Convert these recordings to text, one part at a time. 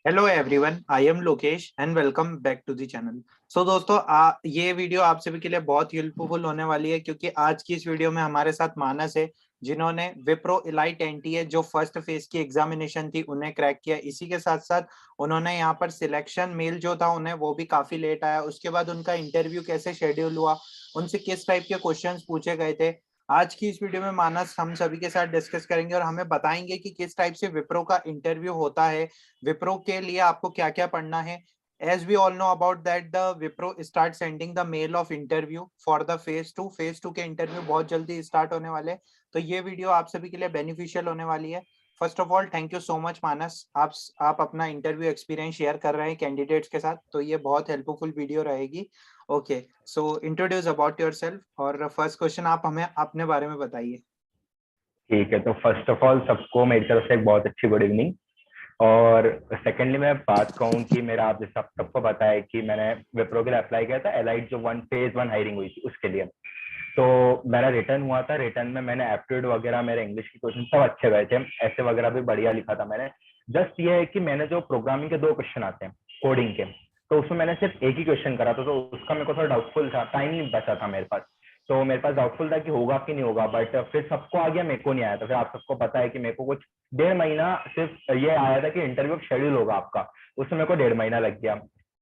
Hello everyone, I am Lokesh and welcome back to the channel. So दोस्तों, ये video आप सभी के लिए बहुत हेल्पफुल होने वाली है क्योंकि आज की इस वीडियो में हमारे साथ मानस है जिन्होंने विप्रो इलाइट एनटीए जो फर्स्ट फेज की एग्जामिनेशन थी उन्हें क्रैक किया। इसी के साथ साथ उन्होंने यहाँ पर सिलेक्शन मेल जो था उन्हें वो भी काफी लेट आया। उसके बाद उनका इंटरव्यू कैसे शेड्यूल हुआ, उनसे किस टाइप के क्वेश्चंस पूछे गए थे, आज की इस वीडियो में मानस हम सभी के साथ डिस्कस करेंगे और हमें बताएंगे कि किस टाइप से विप्रो का इंटरव्यू होता है, विप्रो के लिए आपको क्या क्या पढ़ना है। As we all know about that the Wipro start sending the mail of interview for the phase two के इंटरव्यू बहुत जल्दी स्टार्ट होने वाले। तो ये वीडियो आप सभी के लिए बेनिफिशियल होने वाली है। First of all thank you so much Manas, आप अपना इंटरव्यू एक्सपीरियंस शेयर कर रहे हैं कैंडिडेट्स के साथ, तो ये बहुत हेल्पफुल वीडियो रहेगी। Okay, so introduce about yourself और फर्स्ट क्वेश्चन आप हमें अपने बारे में बताइए। ठीक है। तो फर्स्ट ऑफ ऑल सबको मेरी तरफ से एक बहुत अच्छी गुड इवनिंग। और सेकेंडली मैं बात कहूँ कि मेरा आप जैसा सबको पता है कि मैंने विप्रो के लिए अप्लाई किया था, एलाइट जो फेज वन हायरिंग हुई थी उसके लिए। तो मेरा रिटर्न हुआ था। रिटर्न में मैंने एप्टीट्यूड वगैरह, मेरे इंग्लिश के क्वेश्चन सब अच्छे गए थे, ऐसे वगैरह भी बढ़िया लिखा था मैंने। जस्ट ये है कि मैंने जो प्रोग्रामिंग के दो क्वेश्चन आते हैं कोडिंग के, तो उसमें मैंने सिर्फ एक ही क्वेश्चन करा था, तो उसका मेरे को थोड़ा डाउटफुल था, टाइम नहीं बचा था मेरे पास। तो मेरे पास डाउटफुल था कि होगा कि नहीं होगा, बट फिर सबको आ गया, मेरे को नहीं आया। तो फिर आप सबको पता है कि मेरे को कुछ 1.5 महीना सिर्फ ये आया था कि इंटरव्यू शेड्यूल होगा आपका, उसमें मेरे को 1.5 महीना लग गया।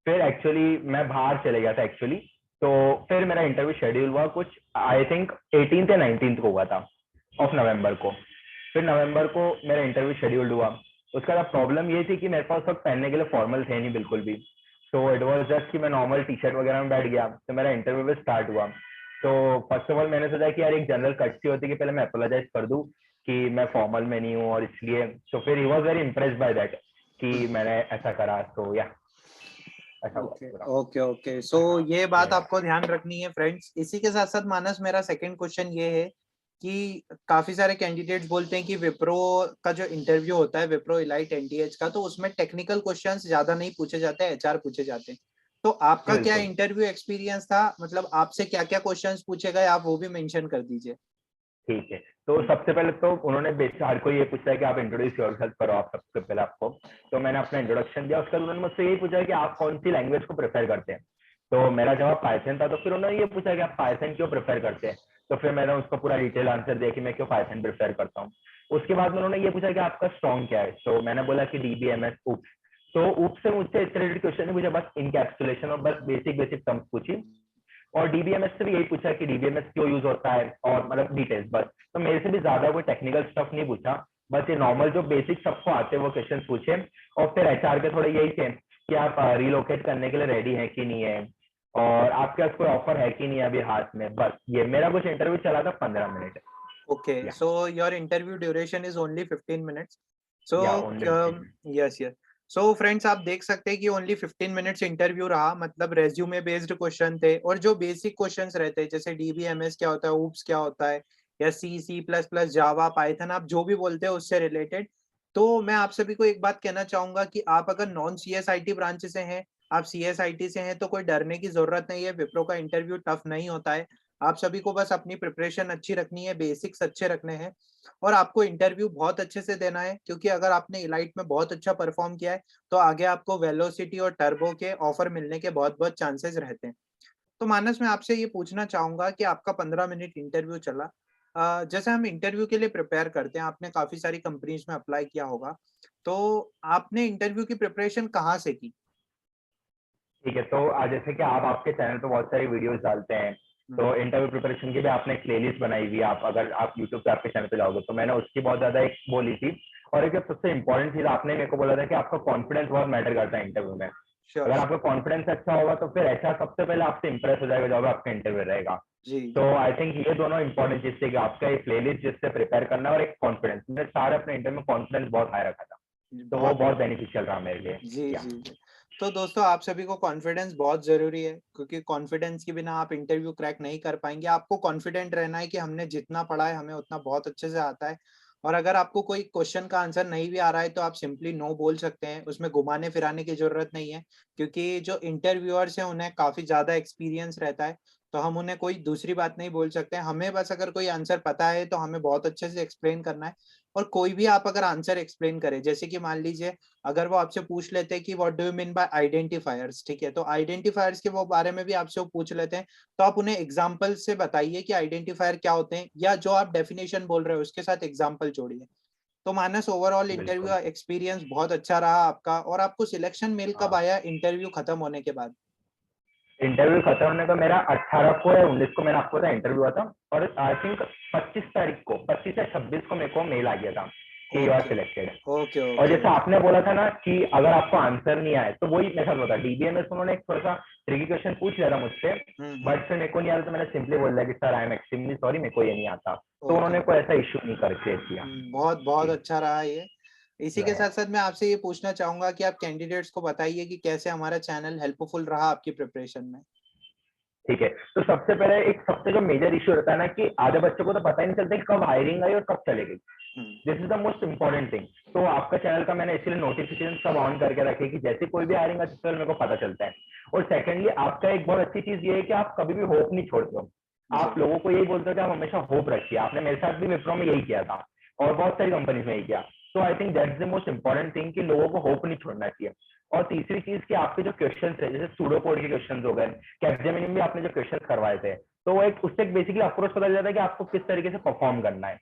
फिर एक्चुअली मैं बाहर चले गया था एक्चुअली। तो फिर मेरा इंटरव्यू शेड्यूल हुआ कुछ आई थिंक 18th या 19th को हुआ था ऑफ नवंबर को। फिर नवंबर को मेरा इंटरव्यू शेड्यूल्ड हुआ। उसका बाद प्रॉब्लम ये थी कि मेरे पास वक्त पहनने के लिए फॉर्मल थे नहीं बिल्कुल भी। तो इट वाज जस्ट कि मैं नॉर्मल टी शर्ट वगैरह में बैठ गया, तो मेरा इंटरव्यू भी स्टार्ट हुआ। तो फर्स्ट ऑफ ऑल मैंने सोचा कि यार एक जनरल कर्टसी होती कि पहले मैं अपोलोजाइज कर दूं कि मैं फॉर्मल में नहीं हूँ और इसलिए। तो फिर he was very impressed by that कि मैंने ऐसा करा। तो या ऐसा हुआ ओके पूरा। ओके ओके, सो हाँ। ये बात आपको ध्यान रखनी है फ्रेंड्स। इसी के साथ साथ मानस, मेरा सेकंड क्वेश्चन ये है कि काफी सारे कैंडिडेट्स बोलते हैं कि विप्रो का जो इंटरव्यू होता है, विप्रो इलाइट एनटीएच का, तो उसमें टेक्निकल क्वेश्चंस ज्यादा नहीं पूछे जाते, एचआर पूछे जाते हैं। तो आपका क्या बिल्कुल। इंटरव्यू एक्सपीरियंस था, मतलब आपसे क्या क्या क्वेश्चंस पूछे गए, आप वो भी मेंशन कर दीजिए। ठीक है। तो सबसे पहले तो उन्होंने बेसिक हर कोई ये पूछा है कि आप इंट्रोड्यूस योरसेल्फ करो, आप सबसे पहले आपको। तो मैंने अपना इंट्रोडक्शन दिया। उसके बाद उन्होंने मुझसे यही पूछा कि आप कौन सी लैंग्वेज को प्रेफर करते हैं। तो मेरा जवाब पाइथन था। तो फिर उन्होंने ये पूछा कि आप पाइथन क्यों प्रेफर करते हैं। तो फिर मैंने उसको पूरा डिटेल आंसर दिया कि मैं क्यों पाइथन प्रेफर करता हूँ। उसके बाद उन्होंने ये पूछा कि आपका स्ट्रॉन्ग क्या है। तो मैंने बोला कि डीबीएमएस उप्स। तो उप्स से मुझसे इस रिलेटेड क्वेश्चन नहीं पूछा, बस इनकैप्सुलेशन और बस बेसिक बेसिक टर्म्स पूछी। और डीबीएमएस से भी यही पूछा कि डीबीएमएस क्यों यूज होता है और मतलब डिटेल्स बस। तो मेरे से भी ज्यादा कोई टेक्निकल स्टफ नहीं पूछा, बस ये नॉर्मल जो बेसिक सबको आते हैं वो क्वेश्चन पूछे। और फिर एचआर के थोड़े यही थे कि आप रिलोकेट करने के लिए रेडी है कि नहीं है, और आपके पास कोई ऑफर है कि नहीं है अभी हाथ में। बस ये मेरा कुछ इंटरव्यू चला था 15 minute. Okay, yeah so your interview duration is only 15 minutes. So yeah only 15 minute. Yes yes, so friends आप देख सकते हैं कि ओनली 15 मिनट्स इंटरव्यू रहा, मतलब रेज्यूमे बेस्ड क्वेश्चन थे और जो बेसिक क्वेश्चंस रहते हैं जैसे डीबीएमएस क्या होता है, ऊप्स क्या होता है, या C plus plus Java Python, आप जो भी बोलते हैं उससे रिलेटेड। तो मैं आप सभी को एक बात कहना चाहूंगा कि आप अगर नॉन सीएसआईटी ब्रांच से हैं, आप सीएसआईटी से हैं, तो कोई डरने की जरूरत नहीं है, विप्रो का इंटरव्यू टफ नहीं होता है। आप सभी को बस अपनी प्रिपरेशन अच्छी रखनी है, बेसिक्स अच्छे रखने हैं और आपको इंटरव्यू बहुत अच्छे से देना है, क्योंकि अगर आपने इलाइट में बहुत अच्छा परफॉर्म किया है तो आगे आपको वेलोसिटी और टर्बो के ऑफर मिलने के बहुत बहुत चांसेस रहते हैं। तो मानस, मैं आपसे ये पूछना चाहूंगा कि आपका 15 मिनट इंटरव्यू चला, जैसे हम इंटरव्यू के लिए प्रिपेयर करते हैं, आपने काफी सारी कंपनीज में अप्लाई किया होगा, तो आपने इंटरव्यू की प्रिपरेशन कहाँ से की? ठीक है। तो जैसे कि आप आपके चैनल पे बहुत सारी वीडियोस डालते हैं, हम्म। तो इंटरव्यू प्रिपरेशन की भी आपने एक प्लेलिस्ट बनाई हुई है। आप अगर आप यूट्यूब पे आपके चैनल पे जाओगे तो मैंने उसकी बहुत ज्यादा एक बोली थी। और एक सबसे इंपॉर्टेंट चीज आपने मेरे को बोला था कि आपका कॉन्फिडेंस बहुत मैटर करता है इंटरव्यू में। श्योर अगर आपका श्योर। कॉन्फिडेंस अच्छा होगा तो फिर ऐसा सबसे पहले आपसे इंप्रेस हो जाएगा जब आपका इंटरव्यू रहेगा। जी तो जी आई थिंक ये दोनों इंपॉर्टेंट चीज थी कि आपका एक प्लेलिस्ट जिससे प्रिपेयर करना और एक कॉन्फिडेंस। मैंने सारे अपने इंटरव्यू में कॉन्फिडेंस बहुत हाई रखा था, जी, तो वो बहुत बहुत बढ़िया। बेनिफिशियल रहा मेरे लिए। जी या जी जी। तो दोस्तों, आप सभी को कॉन्फिडेंस बहुत जरूरी है, क्योंकि कॉन्फिडेंस के बिना आप इंटरव्यू क्रैक नहीं कर पाएंगे। आपको कॉन्फिडेंट रहना है कि हमने जितना पढ़ा है हमें उतना बहुत अच्छे से आता है। और अगर आपको कोई क्वेश्चन का आंसर नहीं भी आ रहा है तो आप सिंपली नो बोल सकते हैं, उसमें घुमाने फिराने की जरूरत नहीं है, क्योंकि जो इंटरव्यूअर्स हैं उन्हें काफी ज्यादा एक्सपीरियंस रहता है। तो हम उन्हें कोई दूसरी बात नहीं बोल सकते हैं, हमें बस अगर कोई आंसर पता है तो हमें बहुत अच्छे से एक्सप्लेन करना है। और कोई भी आप अगर आंसर एक्सप्लेन करें, जैसे कि मान लीजिए अगर वो आपसे पूछ लेते हैं कि what do you mean by identifiers, ठीक है, तो आइडेंटिफायर्स के वो बारे में भी आपसे वो पूछ लेते हैं, तो आप उन्हें एग्जाम्पल से बताइए कि आइडेंटिफायर क्या होते हैं, या जो आप डेफिनेशन बोल रहे हो उसके साथ एग्जाम्पल जोड़िए। तो मानस, ओवरऑल इंटरव्यू बिल्कुल। एक्सपीरियंस बहुत अच्छा रहा आपका, और आपको सिलेक्शन मेल कब हाँ, आया इंटरव्यू खत्म होने के बाद? इंटरव्यू खत्म होने का मेरा 18 को या 19 को मैंने आपको बताया इंटरव्यू हुआ था, और आई थिंक 25 तारीख को, 25 या 26 को मेरे को मेल आ गया था कि you are okay selected. Okay और ओके जैसे आपने बोला था ना कि अगर आपको आंसर नहीं आए, तो वही मेरे साथ होता, डीबीएमएस उन्होंने एक थोड़ा सा ट्रिकी क्वेश्चन पूछ लिया था मुझसे, बट फिर मेरे को नहीं आता, तो मैंने सिंपली बोल दिया कि sir I am extremely sorry, मेरे को ये नहीं आता, तो ओके। उन्होंने कोई ऐसा इश्यू नहीं कर क्रिएट किया। बहुत बहुत जी, अच्छा रहा ये। इसी के साथ साथ मैं आपसे ये पूछना चाहूंगा कि आप कैंडिडेट्स को बताइए कि कैसे हमारा चैनल हेल्पफुल रहा आपकी प्रिपरेशन में। ठीक है। तो सबसे पहले एक सबसे जो मेजर इश्यू रहता है ना, कि आधे बच्चों को तो पता ही नहीं चलता कि कब हायरिंग आई और कब चले गई। This is the most important thing. तो आपका चैनल का मैंने इसलिए नोटिफिकेशन सब ऑन करके रखे कि जैसे कोई भी हायरिंग आती है मेरे को पता चलता है। और सेकेंडली आपका एक बहुत अच्छी चीज ये है कि आप कभी भी होप नहीं छोड़ते हो। जी आप लोगों को यही बोलते हो कि आप हमेशा होप रखिए। आपने मेरे साथ भी विप्रो में यही किया था, और बहुत सारी कंपनीज में यही किया। तो I think that's the most important thing कि लोगों को होप नहीं छोड़ना चाहिए। और तीसरी चीज कि आपके जो क्वेश्चन है, जैसे सूडो कोड के क्वेश्चन हो गए, कैप्जेमिनी में आपने जो क्वेश्चन करवाए थे, तो वो एक उससे बेसिकली अप्रोच पता चल जाता है कि आपको किस तरीके से परफॉर्म करना है।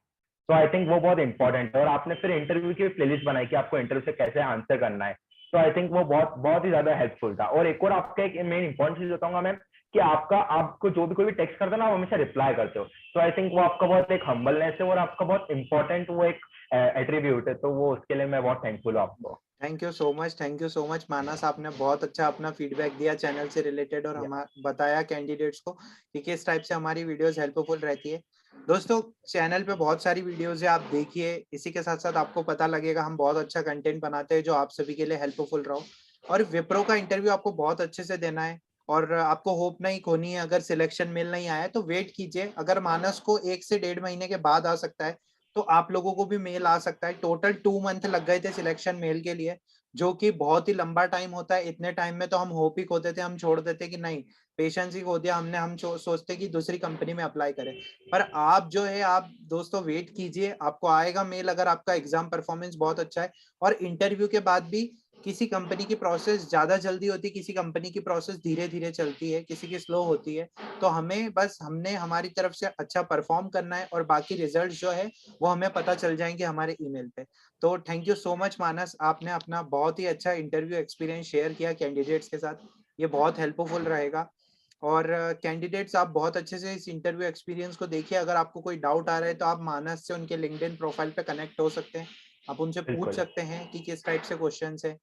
तो आई थिंक वो बहुत इंपॉर्टेंट है। और आपने फिर इंटरव्यू की प्लेलिस्ट बनाई कि आपको इंटरव्यू से कैसे आंसर करना है, तो आई थिंक वो बहुत बहुत ही ज्यादा हेल्पफुल था। और एक और आपका एक मेन इंपॉर्टेंट चीज बताऊंगा मैं, कि आपको जो भी कोई भी टेक्स्ट करता है ना, आप हमेशा रिप्लाई करते हो। तो आई थिंक वो आपका बहुत एक हम्बलनेस है, और आपका बहुत इंपॉर्टेंट वो एक एट्रीब्यूट है। तो वो उसके लिए मैं बहुत थैंकफुल हूँ आपको। Thank you so much, thank you so much Manas, आपने बहुत अच्छा अपना फीडबैक दिया चैनल से रिलेटेड, और हम बताया कैंडिडेट्स को कि किस टाइप से हमारी वीडियोस हेल्पफुल रहती है। दोस्तों, चैनल पे बहुत सारी वीडियोस है, आप देखिए। इसी के साथ साथ आपको पता लगेगा हम बहुत अच्छा कंटेंट बनाते हैं जो आप सभी के लिए हेल्पफुल रहो। और विप्रो का इंटरव्यू आपको बहुत अच्छे से देना है, और आपको होप नहीं खोनी है। अगर सिलेक्शन मेल नहीं आया तो वेट कीजिए, अगर मानस को 1 से 1.5 महीने के बाद आ सकता है तो आप लोगों को भी मेल आ सकता है। टोटल 2 मंथ लग गए थे सिलेक्शन मेल के लिए, जो कि बहुत ही लंबा टाइम होता है। इतने टाइम में तो हम होप ही खोते थे, हम छोड़ देते कि नहीं, पेशेंस ही खो दिया हमने। हम सोचते कि दूसरी कंपनी में अप्लाई करें। पर आप जो है, आप दोस्तों वेट कीजिए, आपको आएगा मेल अगर आपका एग्जाम परफॉर्मेंस बहुत अच्छा है। और इंटरव्यू के बाद भी किसी कंपनी की प्रोसेस ज्यादा जल्दी होती है, किसी कंपनी की प्रोसेस धीरे धीरे चलती है, किसी की स्लो होती है। तो हमें बस, हमने हमारी तरफ से अच्छा परफॉर्म करना है, और बाकी रिजल्ट जो है वो हमें पता चल जाएंगे हमारे ईमेल पे। तो thank you so much Manas, आपने अपना बहुत ही अच्छा इंटरव्यू एक्सपीरियंस शेयर किया कैंडिडेट्स के साथ। ये बहुत हेल्पफुल रहेगा। और कैंडिडेट्स, आप बहुत अच्छे से इस इंटरव्यू एक्सपीरियंस को देखिए। अगर आपको कोई डाउट आ रहा है तो आप मानस से उनके लिंक्डइन प्रोफाइल पे कनेक्ट हो सकते हैं, आप उनसे पूछ बिल्कुल। सकते हैं कि किस टाइप से क्वेश्चंस है।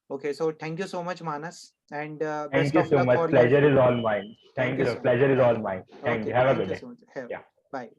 Okay, so thank you so much Manas, and thank best you of so luck much, for your pleasure is future. All mine. Thank thank you you, so much, pleasure is thank all mine. You. Thank okay, you, have a thank good you day. So much, या, bye.